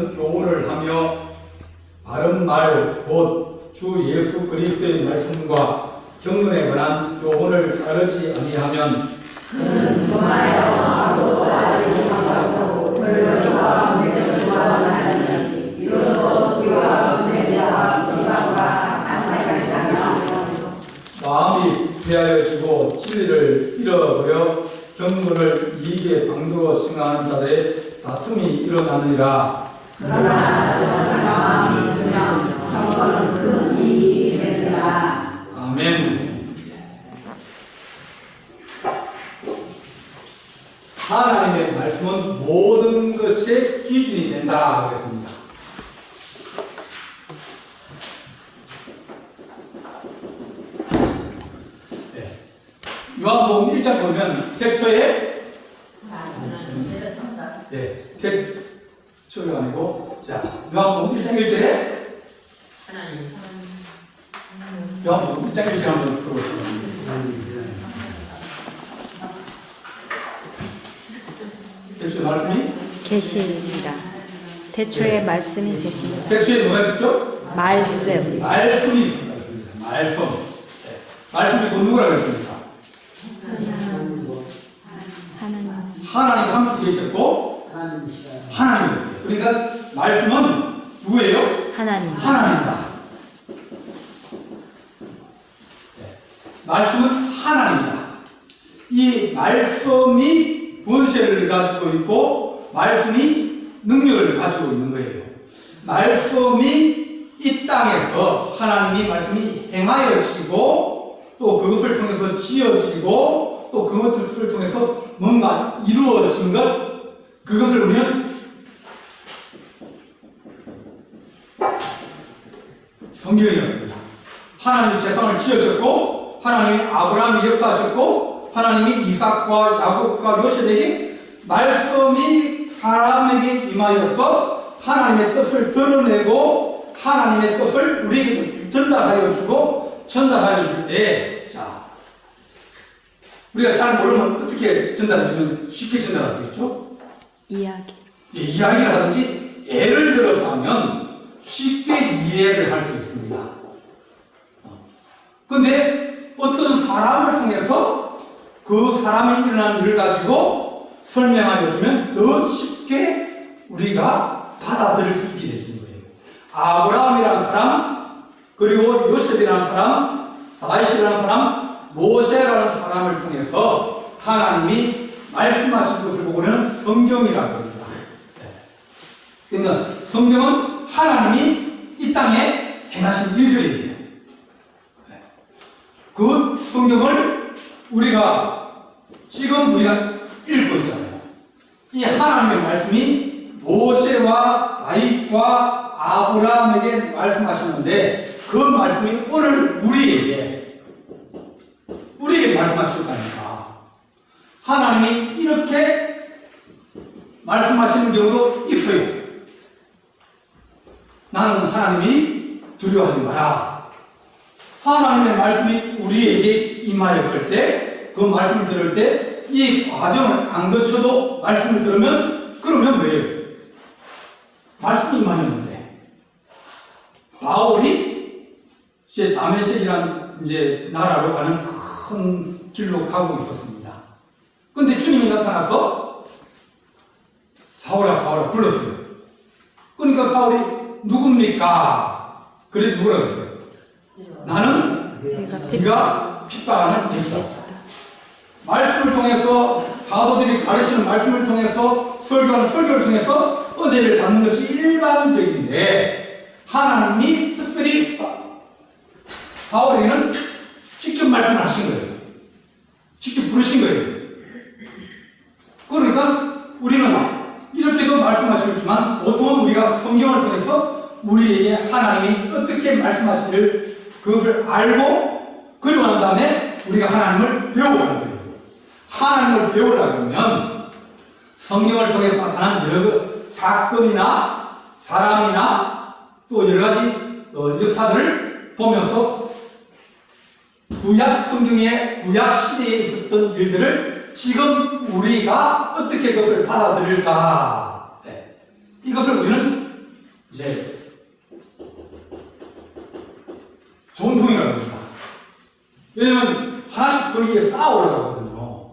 있는 교훈을 하며 바른 말 곧 주 예수 그리스도의 말씀과 경륜에 관한 교훈을 따르지 아니하면 그는 통하여 아무도 알지 못하고 불륜과 무정주와 하나님 이로써 귀와 문제와 비방과 간사를 하며 마음이 패하여지고 진리를 잃어버려 경륜을 이익의 방도로 생각하는 자들의 다툼이 일어나느니라. 그러나 자존한 마음이 있으면 경건은 큰 이익이 되리라. 아멘. 하나님의 말씀은 모든 것의 기준이 된다 그랬습니다. 네. 요한복음 1장 보면 태초에 태초가 아니고 자 요한복음 1장 1절에 요한복음 1장 1절 한번 들어보시죠. 태초에 말씀이 계시니라. 태초에 말씀이 계시니라. 태초에 뭐가 있었죠? 말씀. 말씀이 있습니다. 말씀. 네. 말씀이 곧 누구라고 했습니까? 하나님. 하나님 함께 계셨고 하나님이었어요. 그러니까 말씀은 누구예요? 하나님. 하나님이다. 네. 말씀은 하나님이다. 이 말씀이 권세를 가지고 있고 말씀이 능력을 가지고 있는 거예요. 말씀이 이 땅에서 하나님이 말씀이 행하여지고 또 그것을 통해서 지어지고 또 그것을 통해서 뭔가 이루어진 것 그것을 우리는 성경이라고 합니다. 하나님이 세상을 지으셨고 하나님이 아브라함이 역사하셨고 하나님이 이삭과 야곱과 요셉에게 말씀이 사람에게 임하여서 하나님의 뜻을 드러내고 하나님의 뜻을 우리에게 전달하여 주고 전달하여 줄 때, 자, 우리가 잘 모르면 어떻게 전달해 주면 쉽게 전달할 수 있죠? 이야기. 예, 이야기를 하든지 예를 들어서 하면 쉽게 이해를 할 수 있습니다. 그런데 어떤 사람을 통해서 그 사람이 일어난 일을 가지고 설명하여 주면 더 쉽게 우리가 받아들일 수 있게 되는 거예요. 아브라함이라는 사람, 그리고 요셉이라는 사람, 다윗이라는 사람, 모세라는 사람을 통해서 하나님이 말씀하신 것을 보고는 성경이라고 합니다. 그러니까 성경은 하나님이 이 땅에 행하신 일들이에요. 그 성경을 지금 우리가 읽고 있잖아요. 이 하나님의 말씀이 모세와 다윗과 아브라함에게 말씀하셨는데 그 말씀이 오늘 우리에게 말씀하셨다니까. 하나님이 이렇게 말씀하시는 경우도 있어요. 나는 하나님이 두려워하지 마라. 하나님의 말씀이 우리에게 임하였을 때 그 말씀을 들을 때 이 과정을 안 거쳐도 말씀을 들으면 그러면 왜요? 말씀이 임하였는데 바울이 이제 다메섹이라는 이제 나라로 가는 큰 길로 가고 있었습니다. 그런데 주님이 나타나서 사울아 불렀어요. 그러니까 사울이 누굽니까? 그래 누구라고 했어요? 나는 네가 핍박하는 예수다. 말씀을 통해서 사도들이 가르치는 말씀을 통해서 설교하는 설교를 통해서 은혜를 받는 것이 일반적인데 하나님이 특별히 사울에게는 직접 말씀을 하신 거예요. 직접 부르신 거예요. 그러니까 우리는 이렇게도 말씀하시지만 보통은 우리가 성경을 통해서 우리에게 하나님이 어떻게 말씀하시를 그것을 알고 그리고 난 다음에 우리가 하나님을 배워가는 거예요. 하나님을 배우려면 성경을 통해서 나타난 여러 사건이나 사람이나 또 여러 가지 역사들을 보면서 구약 성경의 구약 시대에 있었던 일들을 지금 우리가 어떻게 그것을 받아들일까? 네. 이것을 우리는 이제 전통이라고 합니다. 왜냐면 하나씩 거기에 쌓아 올라가거든요.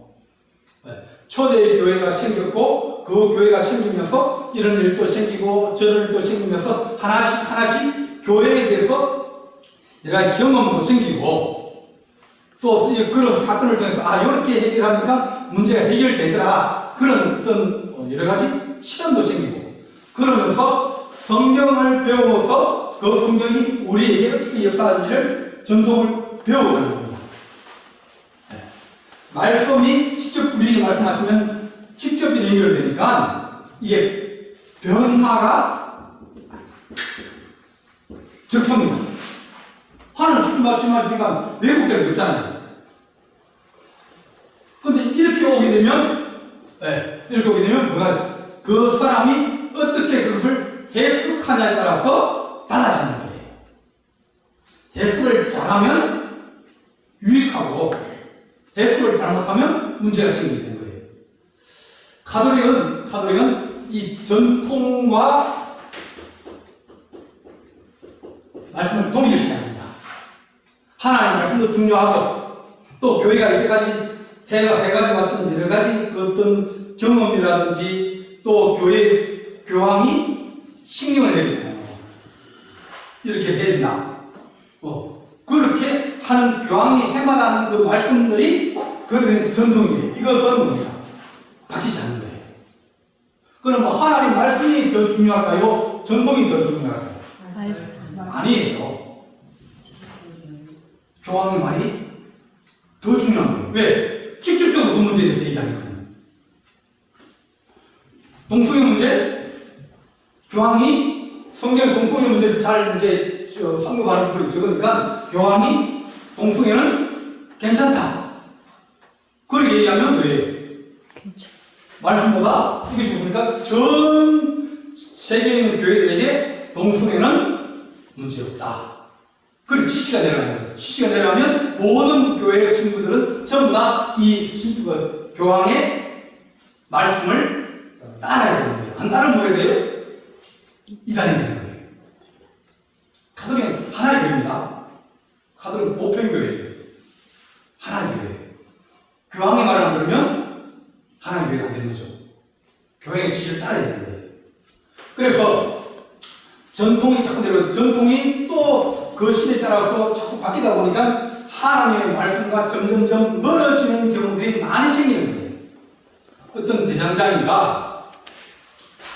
네. 초대 교회가 생겼고 그 교회가 생기면서 이런 일도 생기고 저런 일도 생기면서 하나씩 교회에 대해서 여러 가지 경험도 생기고 또 그런 사건을 통해서 이렇게 해결하니까 문제가 해결되더라. 그런 어떤 여러 가지 실험도 생기고 그러면서 성경을 배우면서 그 성경이 우리에게 어떻게 역사하는지를 전통을 배워가는 겁니다. 네. 말씀이 직접 우리에게 말씀하시면 직접 연결되니까 이게 변화가 적습니다. 하나님 직접 말씀하시니까 왜곡될 게 없잖아요. 근데 이렇게 오게 되면, 이렇게 오게 되면 뭐가 그 사람이 어떻게 그것을 해석하냐에 따라서 달라지는 거예요. 해석을 잘하면 유익하고 해석을 잘못하면 문제가 생기게 되는 거예요. 카톨릭은 이 전통과 말씀을 동일시 합니다. 하나님의 말씀도 중요하고 또 교회가 이때까지 해가지고 왔던 여러 가지 그 어떤 경험이라든지 또 교회 교황이 신경을 내리잖아요. 이렇게 해야 된다. 그렇게 하는 교황이 해마다는 그 말씀들이 그들의 전통이에요. 이것은 뭡니까? 바뀌지 않는 거예요. 그럼 하나님 말씀이 더 중요할까요? 전통이 더 중요할까요? 말씀. 아니에요. 교황의 말이 더 중요한 거예요. 왜? 직접적으로 그 문제에 대해서 얘기하니까요. 동성애 문제, 교황이 성경 동성애 문제를 잘 확립하는 걸 적으니까 교황이 동성애는 괜찮다. 그렇게 얘기하면 왜? 괜찮. 말씀보다 이것이 보니까 전 세계에 있는 교회들에게 동성애는 문제없다. 그래서 지시가 내려가는 거예요. 지시가 내려가면 모든 교회 친구들은 전부 다 이 교황의 말씀을 따라야 되는 거예요. 안 따르면 뭐가 돼요? 이단이 되는 거예요. 가톨릭은 하나의 교회입니다. 가톨릭은 보편교회예요. 하나의 교회예요. 교황의 말을 안 들으면 하나의 교회가 안 되는 거죠. 교황의 지시를 따라야 되는 거예요. 그래서 전통이 자꾸 내려 전통이 또 그 시대에 따라서 자꾸 바뀌다 보니까 하나님의 말씀과 점점점 멀어지는 경우들이 많이 생기는 거예요. 어떤 대장장이가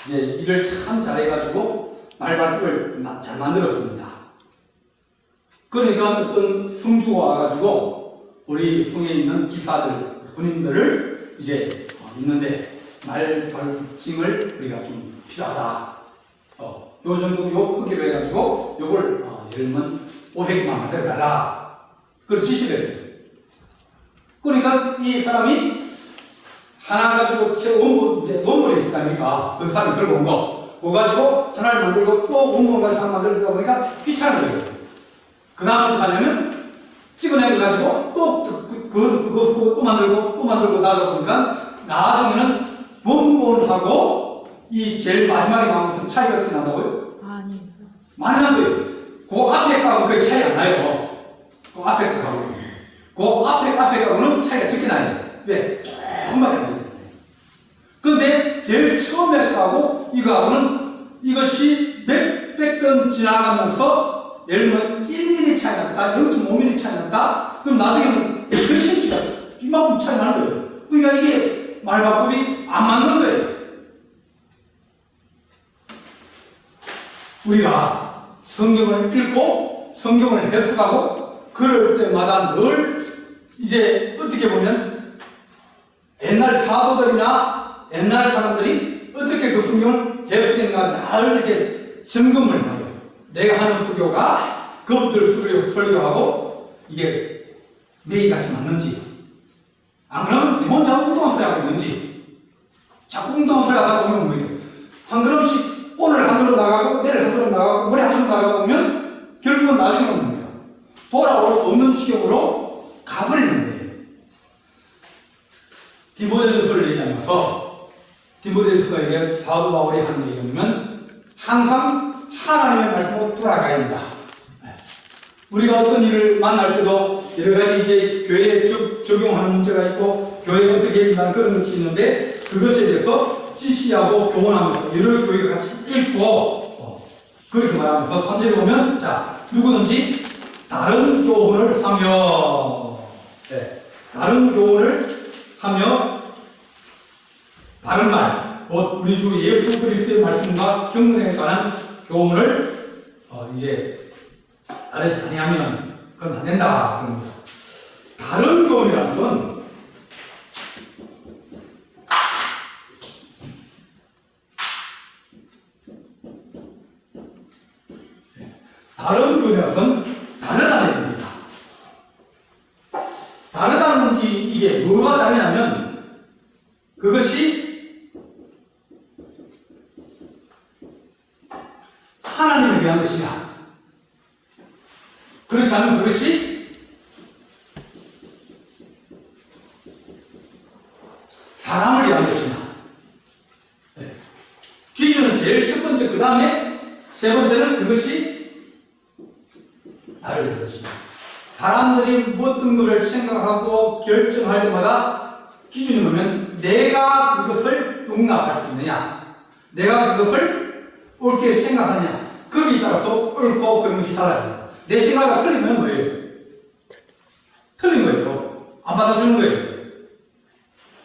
이제 일을 참 잘해가지고 말발굽을 잘 만들었습니다. 그러니까 어떤 성주가 와가지고 우리 성에 있는 기사들, 군인들을 이제 있는데 말발굽증을 우리가 좀 필요하다. 요 정도, 요 크기로 해가지고, 요걸, 예를 들면, 500개만 만들어달라. 그래서 지시를 했어요. 그러니까 이 사람이 하나 가지고 원본이 있을 거 아닙니까? 그 사람이 들고 온 거. 그거 가지고 하나를 만들고 또 원본 가지고 하나 만들다 보니까 귀찮은 거예요. 그 다음에 어떻게 하냐면, 찍어낸 거 가지고 그거 또 만들고 나다 보니까 나중에는 원본하고 이 제일 마지막에 나온 것은 차이가 어떻게 난다고요? 아니. 많이 난 거예요. 그 앞에 거하고 그 차이 안 나요. 그 앞에 거하고. 그 앞에 거하고는 차이가 적게 나요. 왜? 조금밖에 안 나요. 근데 제일 처음에 거하고 이거하고는 이것이 몇백 건 지나가면서 예를 들면 1mm 차이 났다, 0.5mm 차이 났다, 그럼 나중에는 몇 cm가 이만큼 차이 나는 거예요. 그러니까 이게 말바꿈이 안 맞는 거예요. 우리가 성경을 읽고 성경을 해석하고 그럴 때마다 늘 이제 어떻게 보면 옛날 사도들이나 옛날 사람들이 어떻게 그 성경을 해석했는가 늘 이렇게 점검을 해요. 내가 하는 수교가 그분들 설교하고 이게 매일같이 맞는지 안 그러면 내 혼자 엉뚱한 소리 하고 있는지 자꾸 엉뚱한 소리 하다 보면 뭐예요? 한 걸음씩 오늘 한 걸음 나가고 내일 한 걸음 나가고 모레 한 걸음 나가고 보면 결국은 나중에는 뭡니까? 돌아올 수 없는 지경으로 가버리는 거예요. 디모데전서를 얘기하면서 디모데전서에게 사도 바울이 하는 얘기는 항상 하나님의 말씀으로 돌아가야 된다. 우리가 어떤 일을 만날 때도 여러 가지 이제 교회에 적용하는 문제가 있고 교회가 어떻게 해야 된다는 그런 것이 있는데 그것에 대해서 지시하고 교훈하면서 여러 교회가 같이 읽고 그렇게 말하면서 3절에 보면 자 누구든지 다른 교훈을 하며 다른 교훈을 하며 바른 말, 곧 우리 주 예수 그리스도의 말씀과 경륜에 관한 교훈을 이제 따르지 아니하면 그건 안 된다 그런 겁니다. 다른 교훈이라는 건 다른 교훈이라는 건 다르다는 얘기입니다. 다르다는 이게 뭐가 다르냐면 그것이 하나님을 위한 것이냐 그렇지 않으면 그것이 사람을 위한 것이냐 기준은 제일 첫 번째 그 다음에 세 번째는 그것이 나를 위한 것이냐 사람들이 어떤 것을 생각하고 결정할 때마다 기준이 뭐냐면 내가 그것을 용납할 수 있느냐 내가 그것을 옳게 생각하느냐 거기에 따라서 옳고 그런 것이 달라집니다. 내 생각이 틀리면 뭐예요? 틀린 거예요. 안 받아주는 거예요.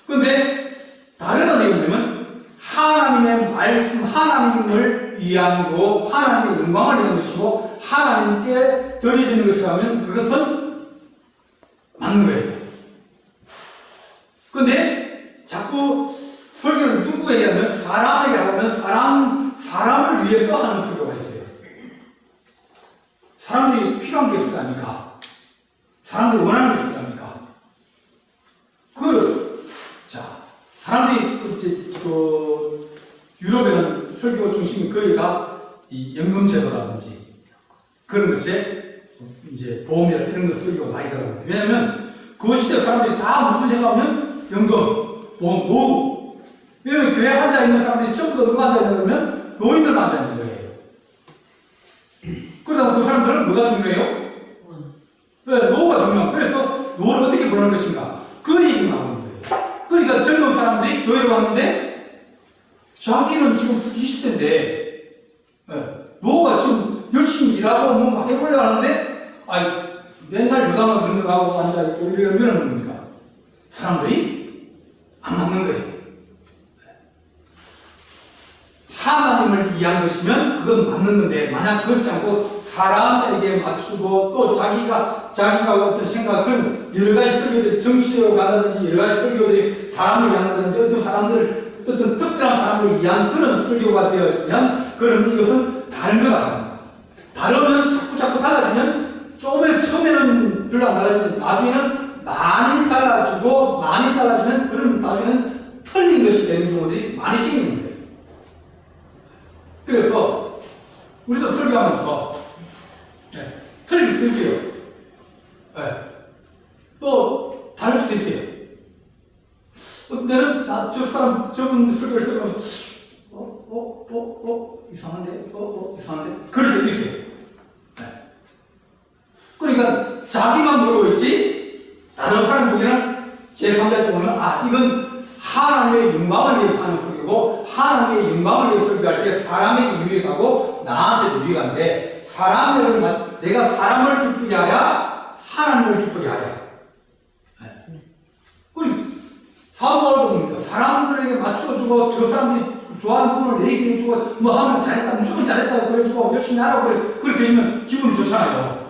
그런데 다르다는 얘기는 뭐냐면 하나님의 말씀, 하나님을 위한 거, 하나님의 영광을 위한 것이고 하나님께 드려지는 것이라면 그것은 맞는 거예요. 그런데 자꾸 설교를 누구에게 하면 사람에게 하면 사람을 위해서 하는 설교가 있어요. 사람들이 필요한 게 있을 거 아닙니까? 사람들이 원하는 게 있을 거 아닙니까? 사람들이 유럽에는 설교 중심 거기가 이 연금제도라든지 그런 것에 이제 보험이나 이런 것 설교가 많이 들어갑니다. 왜냐하면 그 시대 사람들이 다 무슨 생각하면 연금, 보험, 노후. 왜냐하면 교회에 앉아있는 사람들이 전부 다 누가 앉아있냐면 노인들만 앉아있는 거예요. 그러다 그 사람들은 뭐가 중요해요? 왜? 노후가 중요해요. 그래서 노후를 어떻게 보낼 것인가? 그 얘기만 하는 거예요. 그러니까 젊은 사람들이 교회로 왔는데 자기는 지금 20대인데 노후가 지금 열심히 일하고 뭔가 해보려고 하는데 맨날 요단만 건너가고 앉아있고 이러면 뭡니까? 사람들이 안 맞는 거예요. 하나님을 위한 것이면 그건 맞는 건데 만약 그렇지 않고 사람에게 맞추고 또 자기가 어떤 생각 그런 여러 가지 설교들이 정치적으로 간다든지 여러 가지 설교들이 사람을 위한다든지 어떤 사람들 어떤 특별한 사람을 위한 그런 설교가 되어지면 그러면 이것은 다른 거다. 다르면 자꾸 달라지면 처음에는 별로 안 달라지는데 나중에는 많이 달라지면 그러면 나중에는 틀린 것이 되는 경우들이 많이 생기는 거예요. 그래서 우리도 설교하면서 틀릴 수도 있어요. 또 다를 수도 있어요. 어떤 때는 저분 설교를 들으면서 이상한데? 이상한데? 그럴 때도 있어요. 그러니까 자기만 모르고 있지 다른 사람 보기에는 제3자 보면 이건 하나님의 영광을 위해서 하는 설교고 하나님의 영광을 위해서 설교할 때 사람에게 유익하고 나한테도 유익한데 내가 사람을 기쁘게 하랴 하나님을 기쁘게 하랴. 사도 바울도 봅니다. 사람들에게 맞춰주고 저 사람들이 좋아하는 분을 얘기해주고 뭐 하면 잘했다 무조건 잘했다고 그래주고 열심히 하라고 그렇게 해주면 기분이 좋잖아요.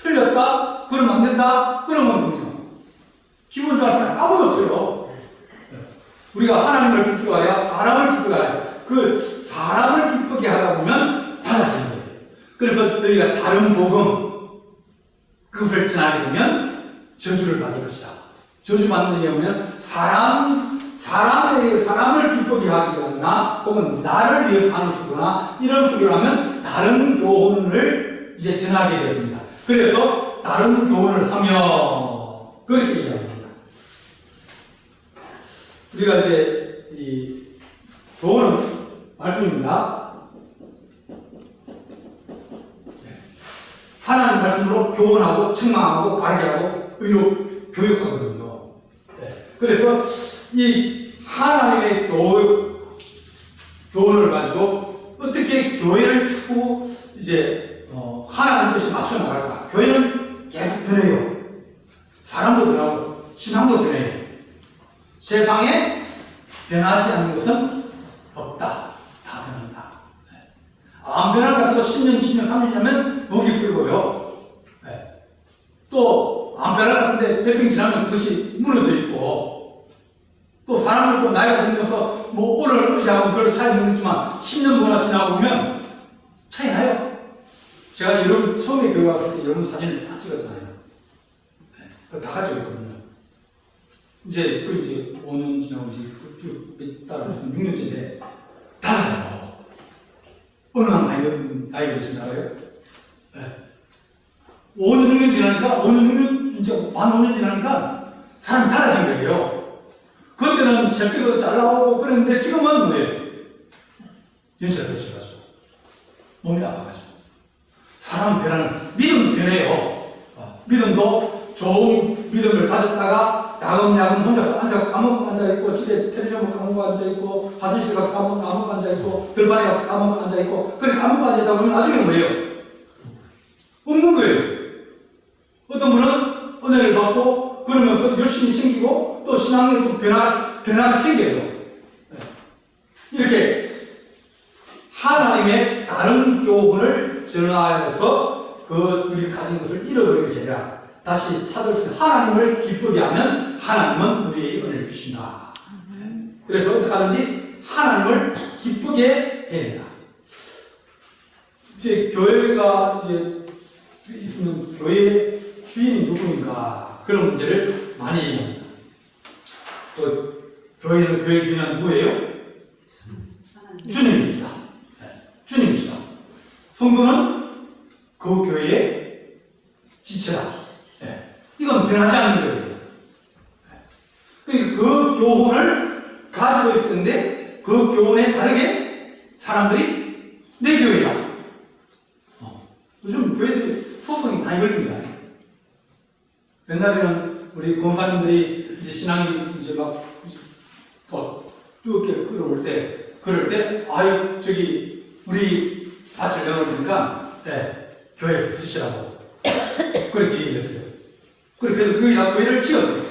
틀렸다? 그러면 안 된다? 그러면 기분 좋아할 사람 아무도 없어요. 우리가 하나님을 기쁘게 하랴 사람을 기쁘게 하랴 그 사람을 기쁘게 하다 보면 달라지는 거예요. 그래서 너희가 다른 복음 그것을 전하게 되면 저주를 받을 것이다. 저주 받는 게 뭐냐면 사람에게 사람을 기쁘게 하기 하거나 혹은 나를 위해서 하는 수거나 이런 수를 하면 다른 교훈을 이제 전하게 되어집니다. 그래서 다른 교훈을 하며 그렇게 얘기합니다. 우리가 이제 이 교훈은 말씀입니다. 하나님 말씀으로 교훈하고 책망하고 바르게 하고 의로 교육하거든요. 네. 그래서 이 하나님의 교훈을 가지고 어떻게 교회를 자꾸 이제 하나님 뜻에 맞춰 나갈까? 교회는 계속 변해요. 사람도 변하고 신앙도 변해요. 세상에 변하지 않는 것은 없다. 다 변한다. 네. 안 변한 것 같아도 10년, 20년, 30년이면 목이 쓰고요. 네. 또 안 변한 것 같은데 몇 년 지나면 그것이 무너져 있고, 또 사람들도 나이가 들면서 뭐 오늘 의지하고 별로 차이는 없지만 10년보다 지나고 보면 차이 나요. 제가 여러분 처음에 교회 왔을 때 여러분 사진을 다 찍었잖아요. 네. 그거 다 가지고 있거든요. 이제 5년 지나고 몇 달, 6년째인데 달라요. 어느 한 나이가 드신 알아요? 네. 5년, 6년 지나니까, 5년, 6년, 진짜 만 5년 지나니까 사람이 달라진 거예요. 그때는 새끼도 잘 나오고 그랬는데 지금은 뭐예요? 연세가 드셔가지고 몸이 아파가지고 사람은 변하는, 믿음은 변해요. 믿음도 좋은 믿음을 가졌다가 야금야금 혼자서 까먹고 앉아있고, 집에 텔레비전 까먹고 앉아있고, 화장실 가서 까먹고 앉아있고, 들판에 가서 까먹고 앉아있고, 그렇게 까먹고 앉아있다 보면 나중에는 뭐예요? 없는 거예요. 어떤 분은 은혜를 받고 그러면서 열심히 생기고 또 신앙이 또 변화가 생겨요. 이렇게 하나님의 다른 교훈을 전하여서 우리 가진 것을 잃어버리게 되라. 다시 찾을 수 있는 하나님을 기쁘게 하면 하나님은 우리에게 은혜를 주신다. 그래서 어떻게 하든지 하나님을 기쁘게 해야 된다. 이제 교회가 이제 있으면 교회 주인이 누구인가 그런 문제를 많이 얘기합니다. 또 교회 주인은 누구예요? 주님이시다. 네, 주님이시다. 성도는 그 교회의 지체다. 네, 이건 변하지 않는 거예요. 네. 그 교훈을 가지고 있을 텐데 그 교훈에 다르게 사람들이 내 교회야. 요즘 교회들이 소송이 많이 걸립니다. 옛날에는 우리 권사님들이 이제 신앙이 이제 막 뜨겁게 끌어올 때, 그럴 때, 아유, 우리 밭을 내놓을 테니까, 네, 교회에서 쓰시라고. 그렇게 얘기했어요. 그래서 거기다 교회를 지었어요.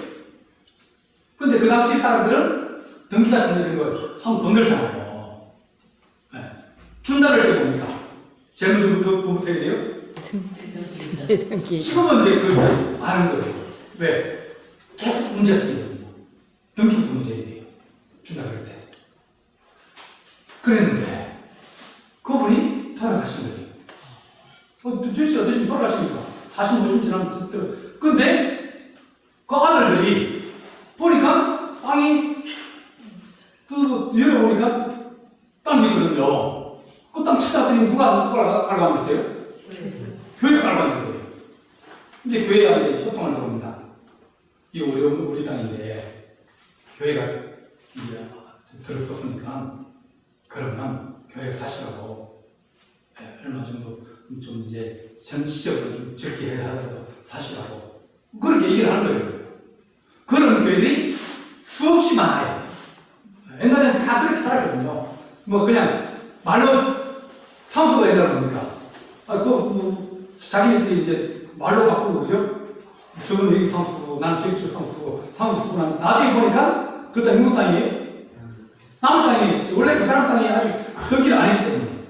근데 그 당시 사람들은 등기 같은 거 이런 거 하면 돈 들잖아요. 네. 준다를 때 뭡니까? 제일 먼저 뭐부터 해야 돼요? 지금은 이제 아는 거예요. 왜? 계속 문제가 생기거든요. 등기부터 문제가 돼요. 준다 그럴 때. 그랬는데, 그분이 돌아가신 거예요. 도대체 어떻게 돌아가십니까? 40, 50 지나면 들어. 근데, 그 아들들이 보니까 땅이, 열어보니까 땅이 있거든요. 그 땅 찾아더니 누가 깔아가면서요? 교회가 깔아가는 거예요. 이제 교회가 이제 소송을 들어옵니다. 이거 우리 땅인데, 교회가 이제 들었었으니까, 그러면 교회 사시라고, 얼마 정도 좀 이제 전시적으로 좀 적게 해야 하더라도 사시라고. 그렇게 얘기를 하는 거예요. 그런 교회들이 수없이 많아요. 옛날에는 다 그렇게 살았거든요. 뭐 그냥 말로 상수가 해달라고 합니까? 자기네들이 이제 말로 바꾸고 그죠? 저는 여기 상수고, 난 저기 상수고, 상수고, 난 나중에 보니까 그 땅이 누구 땅이에요? 남 땅이, 원래 그 사람 땅이 아직 덕기를 안 했기 때문에.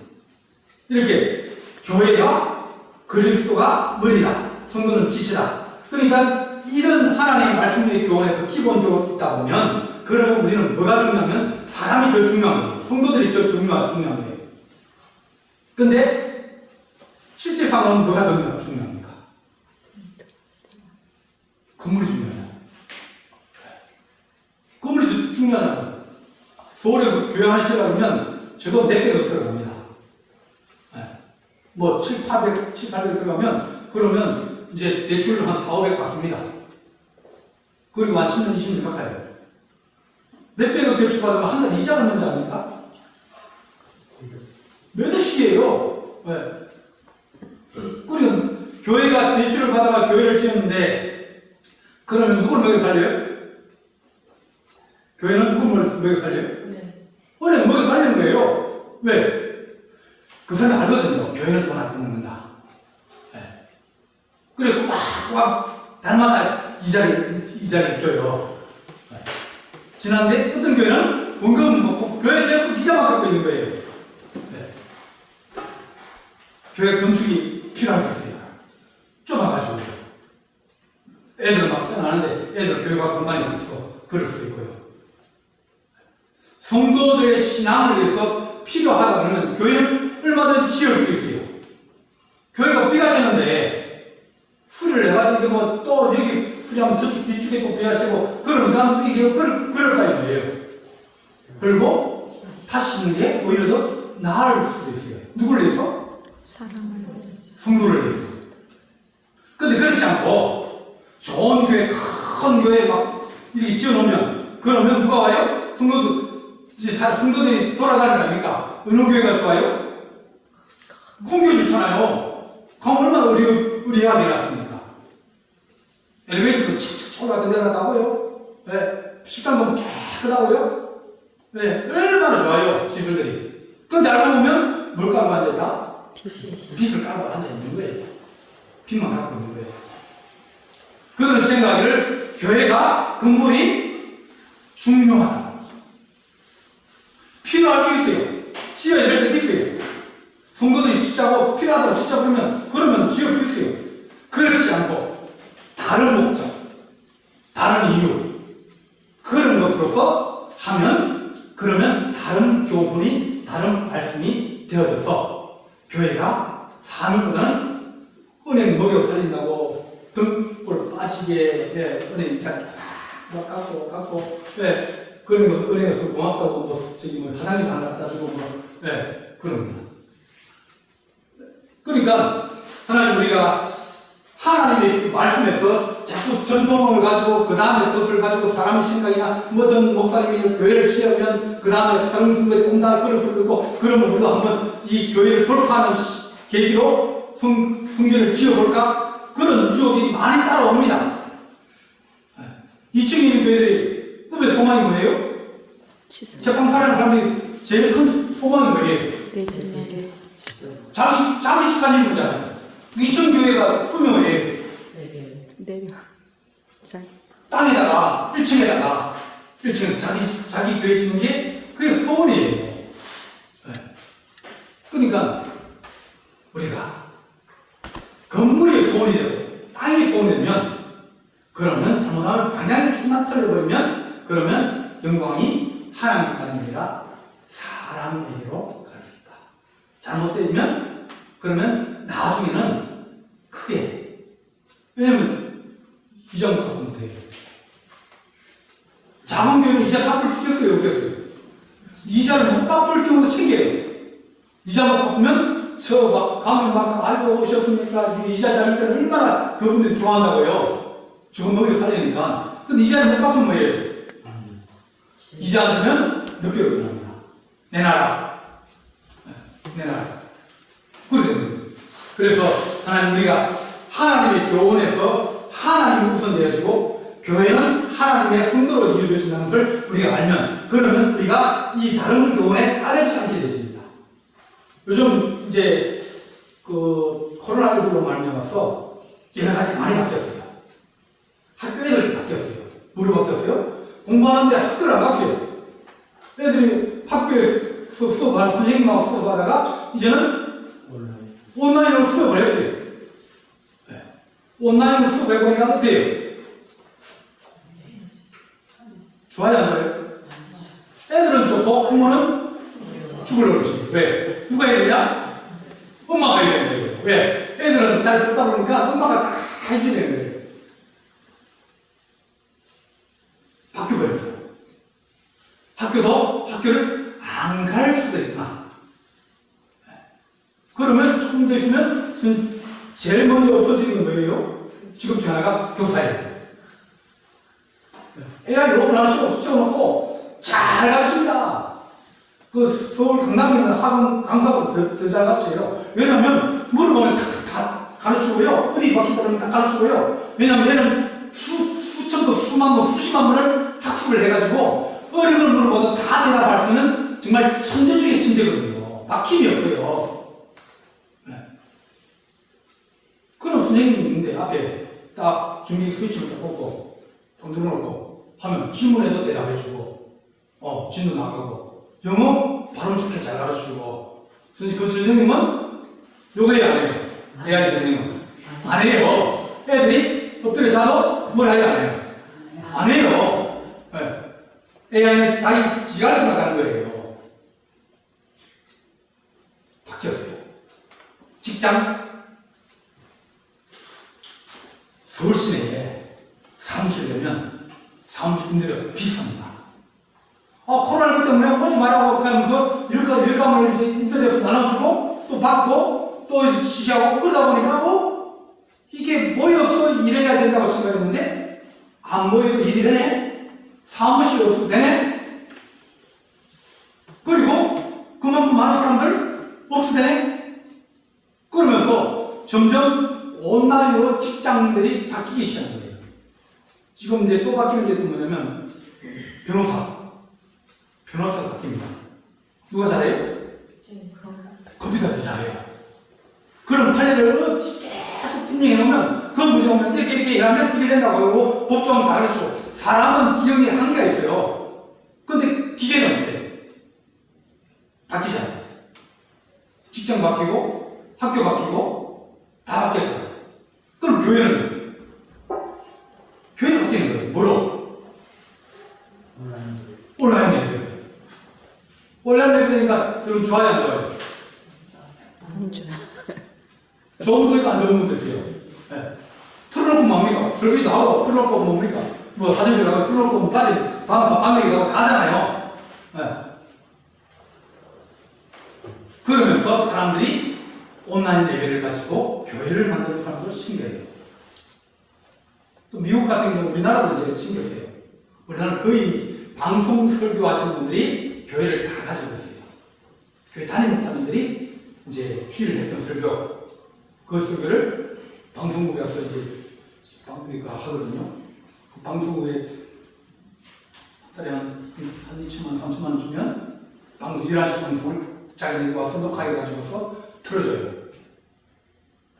이렇게 교회가 그리스도가 머리다. 성도는 지체다. 그러니까 이런 하나님의 말씀의 교훈에서 기본적으로 있다 보면, 그러면 우리는 뭐가 중요하면 사람이 더 중요한 거예요. 성도들이 더 중요한 거예요. 근데 실제 상황은 뭐가 더 중요합니까? 건물이 중요해요. 건물이 더 중요하잖아요. 서울에서 교회 하나 지어가면 저도 몇 배 더 들어갑니다. 뭐 7, 800 들어가면 그러면 이제 대출 한 4, 500 받습니다. 그리고 한 10년, 20년 가까이. 몇 배가 대출 받으면 한 달 이자가 얼마인지 압니까? 몇 억씩이에요. 왜? 그러면 교회가 대출을 받아가 교회를 지었는데 그러면 누굴 먹여 살려요? 교회는 누굴 먹여 살려요? 은행 먹여 살리는 거예요. 왜? 그 사람이 알거든요. 교회는 돈 안 떠먹는다. 네. 그래 꼬박꼬박 달마다 이자를 줘요. 네. 지난데 어떤 교회는 원금 먹고 교회에 대해서 이자만 갖고 있는 거예요. 네. 교회 건축이 필요할 수 있어요. 좁아가지고 애들 막 태어나는데 애들 교회가 공간이 없어서 그럴 수도 있고요. 성도들의 신앙을 위해서 필요하다 그러면 교회는 얼마든지 지을 수 있어요. 교회가 비가시는데 수리를 해가지고 뭐 또 여기 수리하면 저쪽 뒤쪽에 또 비가시고 그러니까 이게 그럴까 이거예요. 그리고 다시 짓는 게 오히려 더 나을 수도 있어요. 누구를 위해서? 사람을 위해서. 성도를 위해서. 근데 그렇지 않고 좋은 교회, 큰 교회 막 이렇게 지어놓으면 그러면 누가 와요? 성도들이 돌아가는 거 아닙니까? 어느 교회가 좋아요? 큰 교회 좋잖아요. 그럼 얼마나 의리하게 해놨습니까? 엘리베이터도 칙칙 올라갔다 내려갔다고요? 네. 식당도 깨끗하고요? 네. 얼마나 좋아요, 시설들이. 근데 알고 보면 뭘 깔고 앉아있다? 빚을 깔고 앉아있는 거예요. 빚만 갖고 있는 거예요. 그들은 생각하기를 교회가 건물이 중요하다. 필요할 수 있어요. 지어야 될 때도 있어요. 성도들이 짓자고 필요하다고 짓자 그러면 지을 수 있어요. 그렇지 않고 다른 목적, 다른 이유 그런 것으로서 하면 그러면 다른 교훈이 다른 말씀이 되어져서 교회가 삶보다는 은행 먹여 살린다고 등골 빠지게 은행 잘 깎고 그런 거 은행에서 고맙다고 뭐 화장지 하나 갖다 주고 그런 겁니다. 그러니까 하나님 우리가 하나님의 그 말씀에서 자꾸 전통을 가지고 그 다음에 그것을 가지고 사람의 생각이나 뭐든 목사님이 교회를 지으면 그 다음에 성승들이 온다 그릇을 듣고 그러면 우리도 한번 이 교회를 돌파하는 계기로 성전을 지어볼까 그런 유혹이 많이 따라옵니다. 2층에 있는 교회들이 꿈의 소망이 뭐예요? 제빵 사랑하는 사람들이 제일 큰 소망이 뭐예요? 레즈메를 자기 집까지 있는 거잖아요. 2층 교회가 꿈이 뭐예요? 내려. 자, 땅에다가 1층에다가 자기 교회 짓는 게 그게 소원이에요. 네. 그러니까 우리가 건물이 소원이 되고 땅이 소원이 되면 그러면 잘못하면 방향이 조금만 틀려버리면 그러면 영광이 하나님께 가는 게 아니라 사람에게로 갈 수 있다. 잘못되면 그러면 나중에는 크게 왜냐면 이자 못 갚으면 돼요. 작은 교회는 이자 갚을 수 있겠어요? 없겠어요? 이자를 못 갚을 경우도 챙겨요. 이자 못 갚으면 가면 막 알고 오셨습니까? 이자 잡을 때는 얼마나 그분들이 좋아한다고요. 죽은 먹여 살리니까. 근데 이자를 못 갚으면 뭐예요? 이자 안 되면 늦게 일어납니다. 내놔라. 내놔라. 그래서 하나님 우리가 하나님의 교훈에서 하나님이 우선되어지고 교회는 하나님의 성도로 이루어진다는 것을 우리가 알면 그러면 우리가 이 다른 교훈에 따르지 않게 되십니다. 요즘 이제 그 코로나19로 말미암아서 여러 가지 많이 바뀌었어요. 학교 애들이 바뀌었어요. 뭐로 바뀌었어요? 공부하는데 학교를 안 갔어요. 애들이 학교에서 수업하는 선생님하고 수업하다가 이제는 온라인으로 수업을 했어요. 네. 온라인으로 수업해보니까 어때요? 좋아요, 안 좋아요? 애들은 좋고 부모는 죽으려고 그러시죠. 왜? 누가 해야 되냐? 엄마가 해야 되는 거예요. 왜? 애들은 잘 듣다 보니까 엄마가 다 해줘야 되는 거예요. 바뀌어버렸어요. 학교를 안 갈 수도 있구나. 그러면 조금 더 있으면 제일 먼저 없어지는 게 뭐예요? 직업 중 하나가 교사예요. AI를 오픈하시고 시켜놓고 잘 가르칩니다. 그 서울 강남에 있는 학원 강사보다 더 잘 가르쳐요. 왜냐하면 물어보면 다 가르치고요. 어디 막힌다면 다 가르치고요. 왜냐하면 얘는 수천 번, 수만 번, 수십만 번을 학습을 해가지고 어려운 걸 물어봐도 다 대답할 수 있는 정말 천재 중에 천재거든요. 막힘이 없어요. 네. 그럼 선생님이 있는데 앞에 딱 전기 스위치를 딱 꽂고 딱 눌러놓고 하면 질문에도 대답해주고 진도 나가고 영어 발음 좋게 잘 가르쳐주고 그 선생님은 요거 해야 안 해요. AI 선생님은 안 해요. 애들이 엎드려 자도 뭘 해야 안 해요. 안 해요. 네. AI는 자기 지각을 나가는 거예요. 바뀌었어요. 직장 서울 시내에 사무실 되면 사무실 임대료가 비쌉니다. 코로나19 때문에 오지 말라고 하면서 일감을 이제 인터넷에서 나눠주고 또 받고 또 지시하고 그러다 보니까 이게 모여서 일해야 된다고 생각했는데 안 모여도 일이 되네. 사무실 없어도 되네. 그리고 그만큼 많은 사람들 없어도 되네. 그러면서 점점 온라인으로 직장들이 바뀌기 시작한 거예요. 지금 이제 또 바뀌는 게 또 뭐냐면 변호사가 바뀝니다. 누가 잘해요? 컴퓨터도 잘해요. 그럼 판례를 계속 입력해 놓으면 그 문제 오면 이렇게 일하면 이게 된다고 하고 법조항 다 가르치고 사람은 기억에 한계가 있어요. 근데 기계는 없어요. 바뀌잖아요. 직장 바뀌고 학교 바뀌고 다 바뀌었잖아요. 그럼 교회는 바뀌는 거예요. 뭐로? 온라인 예배. 온라인 예배니까 여러분 좋아요 안 좋아요? 안 좋아. 좋은 분도 있고 안 좋은 분도 있어요. 네. 틀어놓고 뭡니까? 설교도 하고 틀어놓고 뭡니까? 뭐 화장실 가고 틀어놓고 밤에 가고 다 하잖아요. 네. 그러면서 사람들이 온라인 예배를 가지고 교회를 만드는 사람도 신기해요. 또 미국 같은 경우 우리나라도 이제 생겼어요. 우리나라는 거의 방송 설교하시는 분들이 교회를 다 가지고 있어요. 교회 담임 목사님들이 이제 주일을 했던 설교, 그 설교를 방송국에 가서 이제 하거든요. 그 방송국에 달에 한 2천만, 3천만 원 주면 방송 11시 방송을 자기네들 와서 녹화해 가지고서 틀어줘요.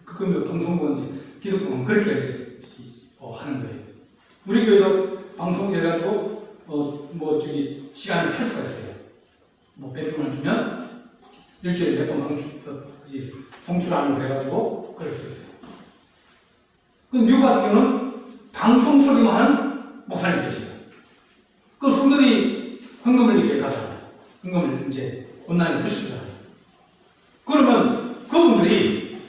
그 방송국은 이제 기독교는 그렇게 이제 하는 거예요. 우리 교회도 방송 해가지고 시간을 셀 수가 있어요. 100분을 주면 일주일에 몇 번 송출하는 거 해가지고 그럴 수 있어요. 그 미국 같은 경우는 방송 설교만 하는 목사님 계세요. 그 성도들이 헌금을 이렇게 가잖아요. 헌금을 이제 온라인에 부시잖아요. 그러면 그분들이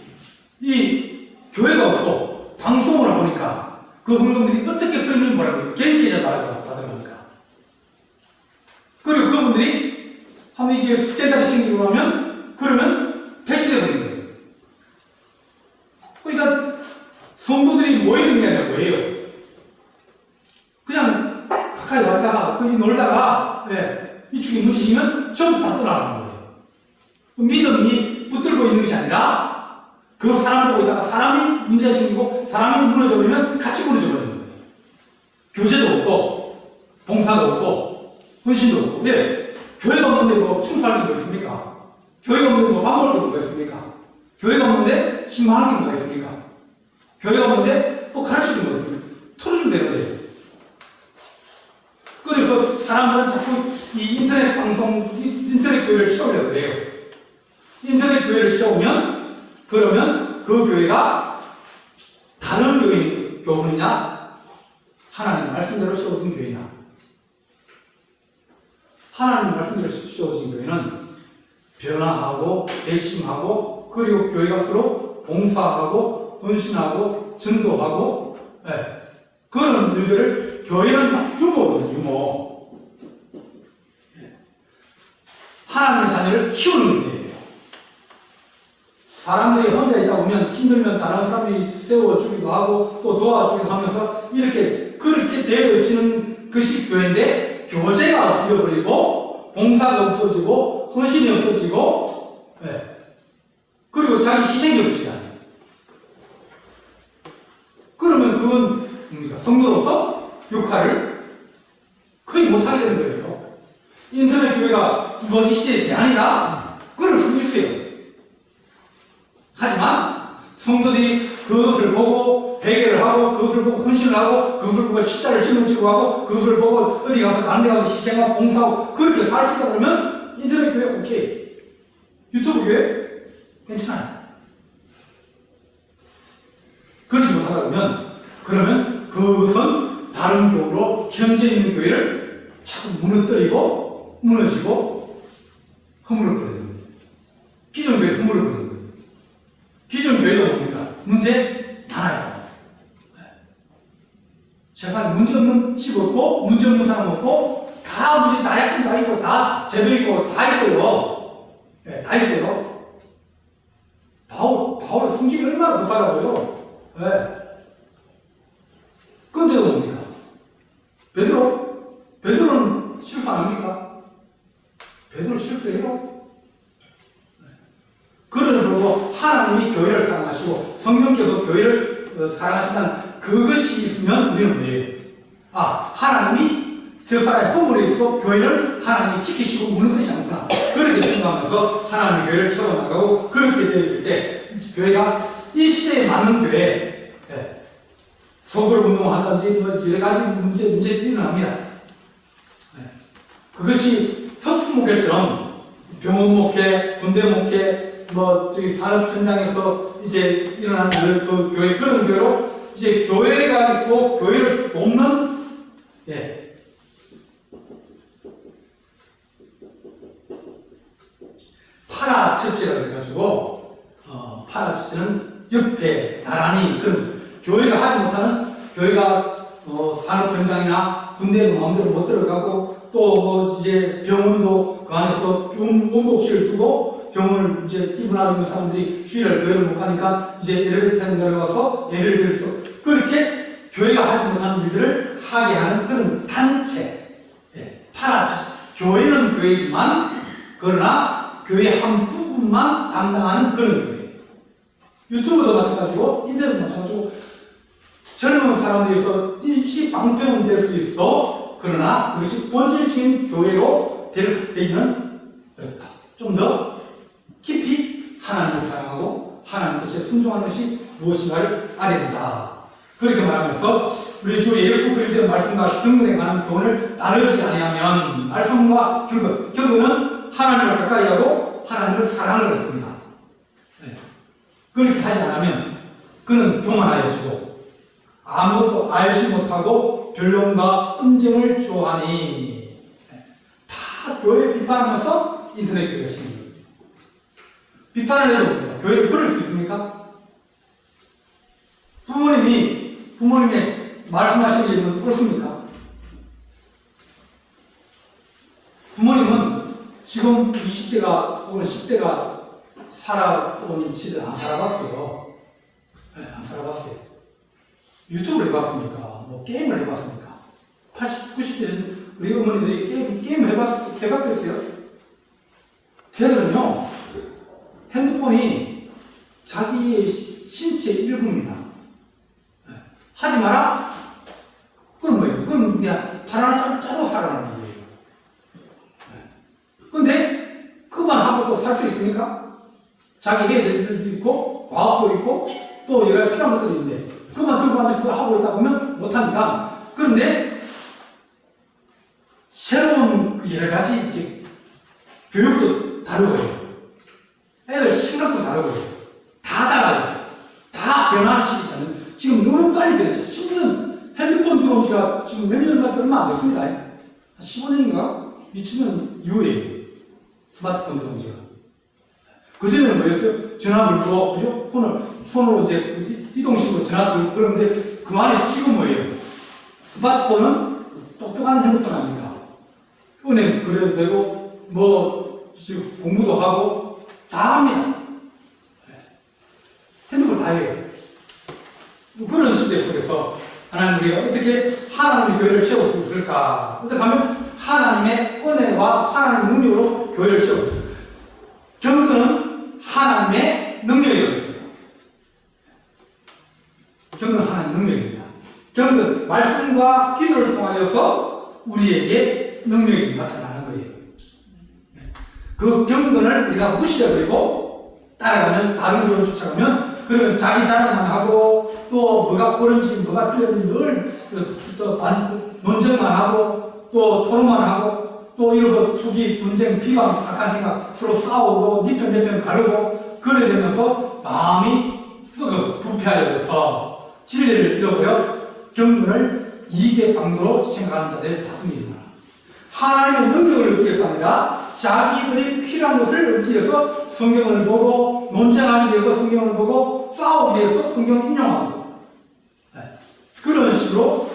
이 교회가 없고 방송을 하보니까 그 헌금들이 어떻게 쓰는지 뭐라고요? 개인계좌 받아갑니까? 그리고 그분들이 한번 이게 스캔들이 생기고 하면 그러면 패시되어 버리는 거예요. 그러니까 성도들이 모이는 게 아니라 뭐예요? 그냥 가까이 왔다가 거기 놀다가 이쪽이 무식이면 전부 다 떠나가는 거예요. 믿음이 붙들고 있는 것이 아니라 그 사람 보고 있다가 사람이 문제 생기고 사람이 무너져 버리면 같이 무너져 버리는 거예요. 교제도 없고 봉사도 없고 헌신도 없고. 왜? 교회가 없는데 뭐 충수하는 게 뭐 있습니까? 교회가 없는데 뭐 밥 먹을 게 뭐가 있습니까? 교회가 없는데 신방하는 게 뭐가 있습니까? 교회가 없는데 뭐 가르치는 게 뭐가 있습니까? 털어주면 되는데. 그래서 사람들은 자꾸 이 인터넷 방송, 인터넷 교회를 세우려고 그래요. 인터넷 교회를 세우면 그러면 그 교회가 다른 교회냐? 하나님 말씀대로 세워진 교회냐? 하나님 말씀대로 세워진 교회는 변화하고 배심하고 그리고 교회가 서로 봉사하고 헌신하고 전도하고 그런 일들을 교회는 유모거든요. 유모. 하나님의 자녀를 키우는 거예요. 사람들이 혼자 있다 보면 힘들면 다른 사람이 세워주기도 하고 또 도와주기도 하면서 그렇게 되어지는 것이 교회인데 교제가 없어져버리고 봉사가 없어지고 헌신이 없어지고 그리고 자기 희생이 없어지잖아요. 성도로서 역할을 거의 못하게 되는 거예요. 인터넷 교회가 이번 시대의 대안이다? 그럴 수 있어요. 하지만 성도들이 그것을 보고 회개를 하고 그것을 보고 헌신을 하고 그것을 보고 십자를 짊어지고 하고 그것을 보고 어디 가서 다른 데 가서 희생하고 봉사하고 그렇게 살 수 있다 그러면 인터넷 교회 오케이. 유튜브 교회 괜찮아요. 그러지 못하다 그러면 그것은 다른 교회로 현재 있는 교회를 자꾸 무너뜨리고 무너지고 허물어버리는 거예요. 기존 교회를 허물어버리는 거예요. 기존 교회도 뭡니까? 문제 많아요. 세상에 문제 없는 집 없고 문제 없는 사람 없고 다 문제 다 약점 다 있고 다 죄도 있고 다 있어요. 네, 다 있어요. 바울 성질이 얼마나 급하다고요. 네. 그런데도 뭡니까? 베드로는 실수 안 합니까? 베드로 실수해요? 그를 보고 하나님이 교회를 사랑하시고 성령께서 교회를 사랑하신다는 그것이 있으면 우리는 뭐예요? 아, 하나님이 저 사람의 허물에 있어도 교회를 하나님이 지키시고 무너뜨리지 않구나. 그렇게 생각하면서 하나님의 교회를 세워나가고 그렇게 되어질 때 교회가 이 시대에 맞는 교회, 소그룹 운동하든지 뭐 여러 가지 문제들이 일어납니다. 그것이 특수목회처럼 병원 목회, 군대 목회, 뭐 저기 산업 현장에서 이제 일어나는 그 교회 그런 교회로 이제 교회가 있고 교회를 돕는 파라처치라고 해가지고 파라처치는 옆에 나란히 그런 교회가 하지 못하는 교회가 산업 현장이나 군대에도 마음대로 못 들어가고 또 뭐 이제 병원도 그 안에서 원복실을 두고 병원을 이제 입원하고 있는 사람들이 휴일날 교회를 못 가니까 이제 엘리베이터에 내려가서 예배를 드릴 수 그렇게 교회가 하지 못하는 일들을 하게 하는 그런 단체 파라처치. 교회는 교회지만 그러나 교회 한 부분만 담당하는 그런 교회. 유튜브도 마찬가지고 인터넷도 마찬가지고 젊은 사람들에서 일시 방편은 될 수 있어. 그러나 그것이 본질적인 교회로 되기는 어렵다. 좀 더 깊이 하나님을 사랑하고 하나님 뜻에 순종하는 것이 무엇인가를 알아야 된다. 그렇게 말하면서 우리 주 예수 그리스도의 말씀과 경건에 관한 교훈을 따르지 아니하면 말씀과 경건은 하나님을 가까이 하고 하나님을 사랑을 했습니다. 그렇게 하지 않으면 그는 교만하여지고 아무것도 알지 못하고 변론과 언쟁을 좋아하니 다 교회 비판하면서 인터넷 교회가 생깁니다. 비판을 해도 교회를 버릴 수 있습니까? 부모님이 말씀하시는 일은 옳습니까? 부모님은 지금 20대가 혹은 10대가 살아온 시대를 안 살아봤어요. 안 살아봤어요. 유튜브를 해봤습니까? 뭐 게임을 해봤습니까? 80, 90대 우리 어머니들이 게임을 해봤겠어요? 걔들은요, 핸드폰이 자기의 신체의 일부입니다. 하지 마라? 그럼 뭐예요? 그럼 그냥 발 하나 짜고 살아가는 거예요. 근데 그만 하고 또 살 수 있습니까? 자기 해야 될 일도 있고, 과학도 있고, 또 여러 가지 필요한 것들이 있는데, 그만 들고 앉아서 하고 있다 보면 못하니까. 그런데 새로운 여러 가지 이제 교육도 다르고요. 애들 생각도 다르고요. 다 달라요. 다 변하는 시기잖아요. 지금 너무 빨리 되죠. 10년 핸드폰 들어온 지가 지금 몇 년밖에 얼마 안 됐습니다. 한 15년인가? 2000년 이후에 스마트폰 들어온 지가. 그전에는 뭐였어요? 전화 걸고, 그죠? 폰으로 이제 이동식으로 전화 걸고 그러는데 그 안에 지금 뭐예요? 스마트폰은 똑똑한 핸드폰 아닙니까? 은행 그래도 되고, 뭐, 지금 공부도 하고, 다 합니다. 핸드폰 다 해요. 그런 시대 속에서 하나님 우리가 어떻게 하나님의 교회를 세울 수 있을까? 어떻게 하면 하나님의 은혜와 하나님의 능력으로 교회를 세울 수 있을까? 경건은 하나님의 능력이라고 했어요. 경건은 하나님의 능력입니다. 경건 경건, 말씀과 기도를 통하여서 우리에게 능력이 나타나는 거예요. 그 경건을 우리가 무시해버리고 따라가면, 다른 교를 쫓아가면, 그러면 자기 자랑만 하고 또 뭐가 옳은지 뭐가 틀렸는지 늘 논쟁만 하고 또 토론만 하고 또 이로서 투기, 분쟁, 비방, 악한 생각 서로 싸우고 네 편 내 편 가르고 그래 되면서 마음이 썩어서 부패하여서 진리를 잃어버려 경건을 이익의 방도로 생각하는 자들의 다툼이 일어나. 하나님의 능력을 얻기 위해서 아니라 자기들이 필요한 것을 얻기 위해서 성경을 보고 논쟁하기 위해서 성경을 보고 싸우기 위해서 성경을 인용하고 그런 식으로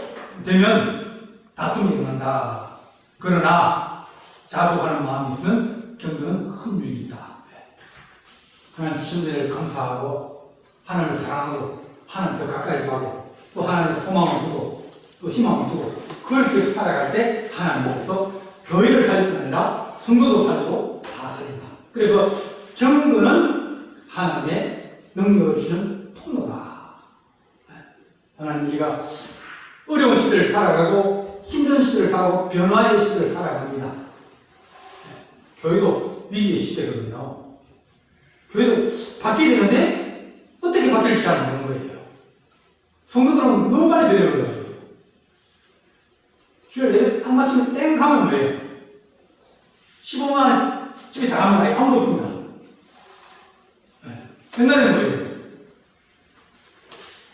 되면 다툼이 일어난다. 그러나 자족하는 마음이 있으면 경건은 큰 유익이 있다. 하나님 주신 데를 감사하고 하나님을 사랑하고 하나님 더 가까이 가고 또 하나님의 소망을 두고 또 희망을 두고 그렇게 살아갈 때 하나님께서 교회를 살릴 뿐 아니라 성도도 살리고 다 살린다. 그래서 경건은 하나님의 능력을 주시는 통로다. 하나님 우리가 어려운 시대를 살아가고 힘든 시대를 살아가고 변화의 시대를 살아갑니다. 교회도 위기의 시대거든요. 교회도 바뀌게 되는데 어떻게 바뀔지 잘 모르는 거예요. 성도들은 너무 빨리 내려버려가지고 주일 예배 딱 마치면 땡 하면 뭐예요? 15분 안에 집에 다 가면 아무도 없습니다. 옛날에는 뭐예요?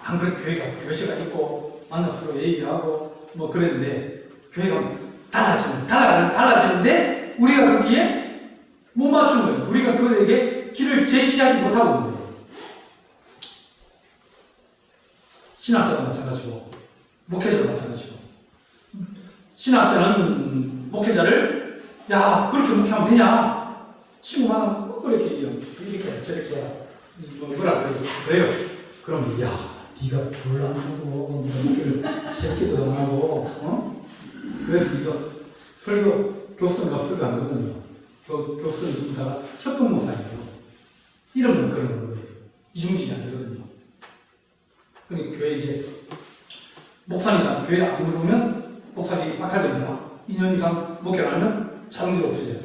안 그래 교회가 교회가 있고 만나서 서로 얘기하고 뭐 그랬는데 교회가 달라지는데 우리가 거기에 못 맞추는 거예요. 우리가 그들에게 길을 제시하지 못하고 있는 거예요. 신학자도 마찬가지고 목회자도 마찬가지고 신학자는 목회자를 야 그렇게 목회하면 되냐 친구만 그렇게 이렇게 저렇게 해라 뭐라 그래요. 그럼 야 네가 곤란하고 새끼도 안 하고 그래서 이거 설교 교수들과 설교 안 하거든요. 교수들은 전부 다 협동모사예요. 이러면 그런 거예요. 이중식이 안 되거든요. 그러니까 교회 이제 목사니까 교회 안 물으면 목사직이 박탈됩니다. 2년 이상 목회를 하면 자동적으로 없어져요.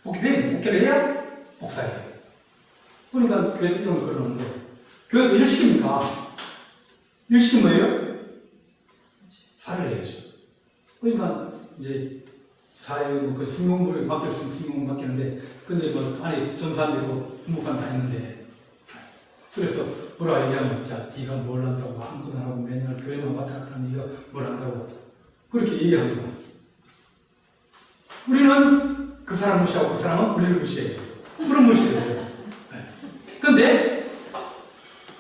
목회를 해야 목사예요. 그러니까 교회 이런 걸 그러는데 교회에서 일 시킵니까? 일 시키면 뭐예요? 살을 내야죠. 그러니까 이제 사회 그 승용부를 맡길 수 있는 승용부 맡기는데 근데 뭐 안에 전사되고 부목사는 다 있는데 그래서 뭐라 얘기하면 야 네가 뭘 한다고 아무것도 안 하고 맨날 교회만 왔다 갔다 하는 네가 뭘 한다고 그렇게 얘기합니다. 우리는 그 사람 무시하고 그 사람은 우리를 무시해요. 술은 무시해요. 근데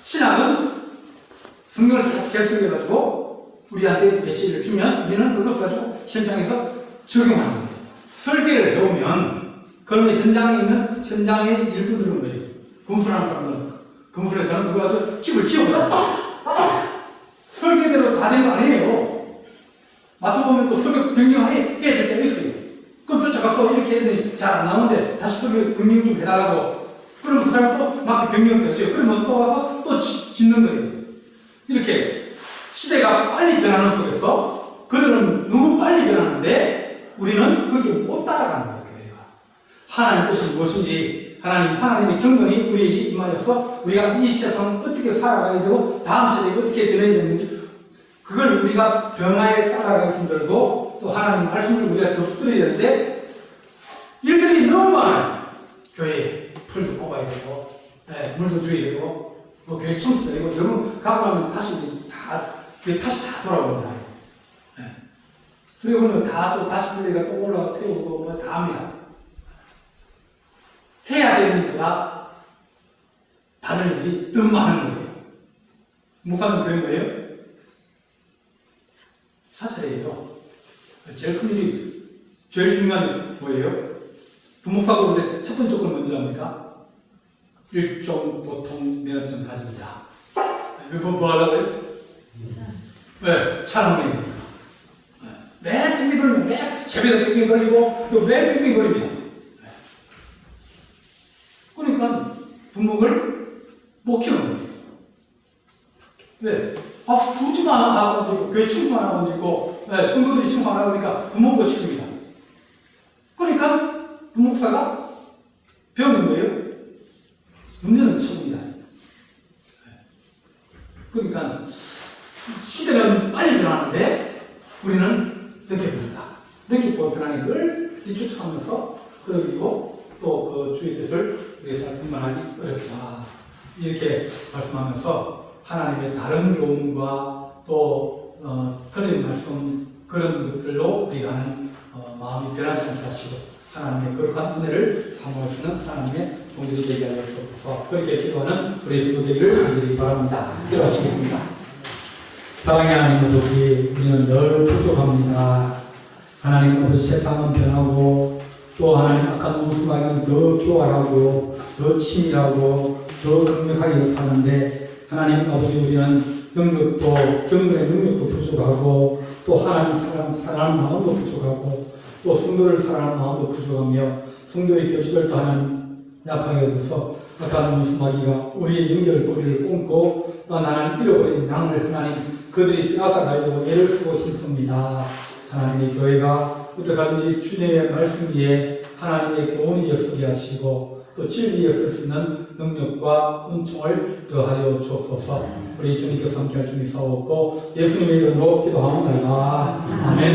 신학은 성경을 계속 해석해가지고 우리한테 메시지를 주면 우리는 그것을 가지고 현장에서 적용하는 거예요. 설계를 해오면 그러면 현장에 있는 현장의 일꾼들은 뭐예요? 건설하는 사람들은 건설에서는 그거 가지고 집을 지어보잖아요. 설계대로 다 된 거 아니에요. 맞춰보면 또 설계 변경해야 될 때가 있어요. 그럼 쫓아가서 이렇게 했더니 잘 안 나오는데 다시 설계 변경 좀 해달라고 그럼 그 사람 또 막 변경됐어요. 그러면 또 와서 또 짓는 거예요. 이렇게 시대가 빨리 변하는 속에서 그들은 너무 빨리 변하는데 우리는 거기에 못 따라가는 거예요. 교회가. 하나님 뜻이 무엇인지 하나님의 경건이 우리에게 임하여서 우리가 이 세상을 어떻게 살아가야 되고 다음 세대에 어떻게 전해야 되는지 그걸 우리가 변화에 따라가기 힘들고 또 하나님 말씀을 우리가 더 들어야 되는데 일들이 너무 많아요. 교회에 풀도 뽑아야 되고 물도 줘야 되고 뭐 교회 청소도 되고 여러분 가고 나면 다시 다 돌아옵니다. 그리고는 또 다시 분리가 또 올라가 태우고 뭐 다 합니다. 해야 되는 것보다 다른 일이 더 많은 거예요. 목사는 교회 뭐예요? 사찰이에요. 제일 큰 일이 제일 중요한 게 뭐예요? 부목사고 그런데 첫 번째 건 뭔지 압니까? 일종 보통 면허증 가진 자. 이거 뭐 하려고요? 왜? 찬양합니다. 매일 빙빙 돌리면 매일 새벽에 빙빙 돌리고 또 매일 빙빙 돌립니다. 그러니까 부목을 못 키우는 거예요. 왜? 부주만 하고 교회 친구만 하고 있고 성도들이 친구 안 하다 보니까 부목도 시킵니다. 그러니까 부목사가 배우는 거예요. 문제는 처음이다. 그러니까 시대는 빨리 변하는데 우리는 늦게 변한다. 늦게 변하는 걸 뒤쫓아가면서 그리고 또 그 주의 뜻을 우리가 잘 분간하기 어렵다. 이렇게 말씀하면서 하나님의 다른 교훈과 또 틀린 말씀 그런 것들로 우리가 하는 마음이 변하지 않게 하시고 하나님의 거룩한 은혜를 사모할 수 있는 하나님의 종들이 되게 하여 주옵소서. 그렇게 기도하는 우리 수도 되기를 간절히 바랍니다. 기도하시겠습니다. 사랑의 하나님 아버지, 우리는 늘 부족합니다. 하나님 아버지, 세상은 변하고 또 하나님 악한 무수마귀는 더 교활하고 더 치밀하고 더 강력하게 사는데 하나님 아버지, 우리는 능력도 경건의 능력도 부족하고 또 하나님 사랑하는 마음도 부족하고 또 성도를 사랑하는 마음도 부족하며 성도의 교주들도 하나님 약하게 해줘서 악한 무수마귀가 우리의 연결고리를 끊고 또 하나님 잃어버린 양을 하나님 그들이 빼앗아가려고 애를 쓰고 힘씁니다. 하나님의 교회가 어떻게든지 주님의 말씀 위에 하나님의 교훈이 였으게 하시고 또 진리에 쓸 수 있는 능력과 은총을 더하여 주옵소서. 우리 주님께서 함께할 주님 사옵고 예수님의 이름으로 기도하옵나이다. 아멘.